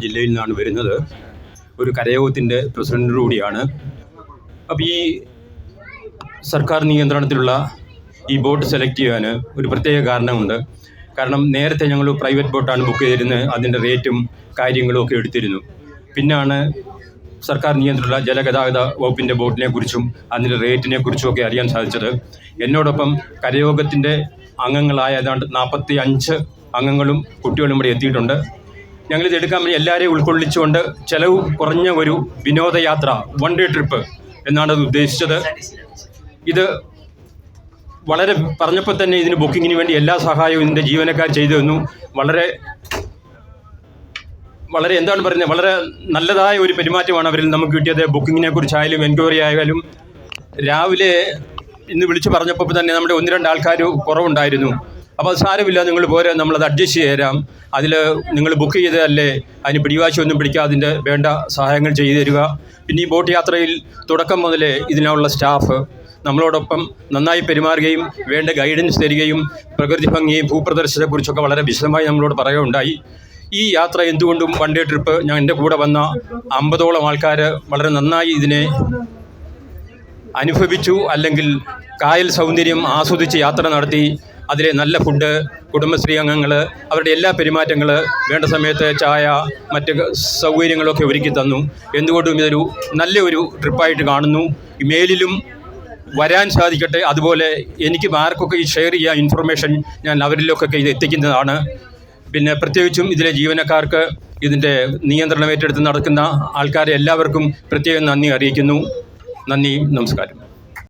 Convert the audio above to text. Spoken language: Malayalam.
ജില്ലയിൽ നിന്നാണ് വരുന്നത്. ഒരു കരയോഗത്തിൻ്റെ പ്രസിഡന്റ് കൂടിയാണ്. അപ്പോൾ ഈ സർക്കാർ നിയന്ത്രണത്തിലുള്ള ഈ ബോട്ട് സെലക്ട് ചെയ്യാൻ ഒരു പ്രത്യേക കാരണമുണ്ട്. കാരണം നേരത്തെ ഞങ്ങൾ പ്രൈവറ്റ് ബോട്ടാണ് ബുക്ക് ചെയ്തിരുന്നത്. അതിൻ്റെ റേറ്റും കാര്യങ്ങളും ഒക്കെ എടുത്തിരുന്നു. പിന്നാണ് സർക്കാർ നിയന്ത്രണമുള്ള ജലഗതാഗത വകുപ്പിൻ്റെ ബോട്ടിനെ കുറിച്ചും അതിൻ്റെ റേറ്റിനെ കുറിച്ചും ഒക്കെ അറിയാൻ സാധിച്ചത്. എന്നോടൊപ്പം കരയോഗത്തിൻ്റെ അംഗങ്ങളായ ഏതാണ്ട് 45 അംഗങ്ങളും കുട്ടികളും ഇവിടെ എത്തിയിട്ടുണ്ട്. ഞങ്ങളിത് എടുക്കാൻ വേണ്ടി എല്ലാവരെയും ഉൾക്കൊള്ളിച്ചുകൊണ്ട് ചിലവ് കുറഞ്ഞ ഒരു വിനോദയാത്ര, വൺ ഡേ ട്രിപ്പ് എന്നാണ് അത് ഉദ്ദേശിച്ചത്. ഇത് വളരെ പറഞ്ഞപ്പോൾ തന്നെ ഇതിന് ബുക്കിങ്ങിന് വേണ്ടി എല്ലാ സഹായവും ഇതിൻ്റെ ജീവനക്കാർ ചെയ്തു തന്നു. വളരെ എന്താണ് പറയുന്നത്, വളരെ നല്ലതായ ഒരു പെരുമാറ്റമാണ് അവരിൽ നമുക്ക് കിട്ടിയത്. ബുക്കിങ്ങിനെ കുറിച്ചായാലും എൻക്വയറി ആയാലും രാവിലെ ഇന്ന് വിളിച്ചു പറഞ്ഞപ്പോൾ തന്നെ നമ്മുടെ 1-2 ആൾക്കാർ കുറവുണ്ടായിരുന്നു. അപ്പോൾ അത് സാരമില്ല, നിങ്ങൾ പോരെ, നമ്മളത് അഡ്ജസ്റ്റ് ചെയ്ത് തരാം. അതിൽ നിങ്ങൾ ബുക്ക് ചെയ്തതല്ലേ, അതിന് പിടിവാശിയൊന്നും പിടിക്കാതെ അതിൻ്റെ വേണ്ട സഹായങ്ങൾ ചെയ്തു തരിക. പിന്നെ ഈ ബോട്ട് യാത്രയിൽ തുടക്കം മുതലേ ഇതിനുള്ള സ്റ്റാഫ് നമ്മളോടൊപ്പം നന്നായി പെരുമാറുകയും വേണ്ട ഗൈഡൻസ് തരികയും പ്രകൃതി ഭംഗിയും ഭൂപ്രദർശനത്തെക്കുറിച്ചൊക്കെ വളരെ വിശദമായി നമ്മളോട് പറയുകയുണ്ടായി. ഈ യാത്ര എന്തുകൊണ്ടും വൺ ഡേ ട്രിപ്പ്, ഞാൻ എൻ്റെ കൂടെ വന്ന 50ഓളം ആൾക്കാർ വളരെ നന്നായി ഇതിനെ അനുഭവിച്ചു. അല്ലെങ്കിൽ കായൽ സൗന്ദര്യം ആസ്വദിച്ച് യാത്ര നടത്തി. അതിലെ നല്ല ഫുഡ്, കുടുംബശ്രീ അംഗങ്ങൾ അവരുടെ എല്ലാ പെരുമാറ്റങ്ങൾ, വേണ്ട സമയത്ത് ചായ, മറ്റ് സൗകര്യങ്ങളൊക്കെ ഒരുക്കി തന്നു. എന്തുകൊണ്ടും ഇതൊരു നല്ലൊരു ട്രിപ്പായിട്ട് കാണുന്നു. മേലിലും വരാൻ സാധിക്കട്ടെ. അതുപോലെ എനിക്ക് ആർക്കൊക്കെ ഈ ഷെയർ ചെയ്യുക ഇൻഫർമേഷൻ ഞാൻ അവരിലൊക്കെ ഇത് എത്തിക്കുന്നതാണ്. പിന്നെ പ്രത്യേകിച്ചും ഇതിലെ ജീവനക്കാർക്ക്, ഇതിൻ്റെ നിയന്ത്രണം ഏറ്റെടുത്ത് നടക്കുന്ന ആൾക്കാരെ എല്ലാവർക്കും പ്രത്യേകം നന്ദി അറിയിക്കുന്നു. നന്ദി, നമസ്കാരം.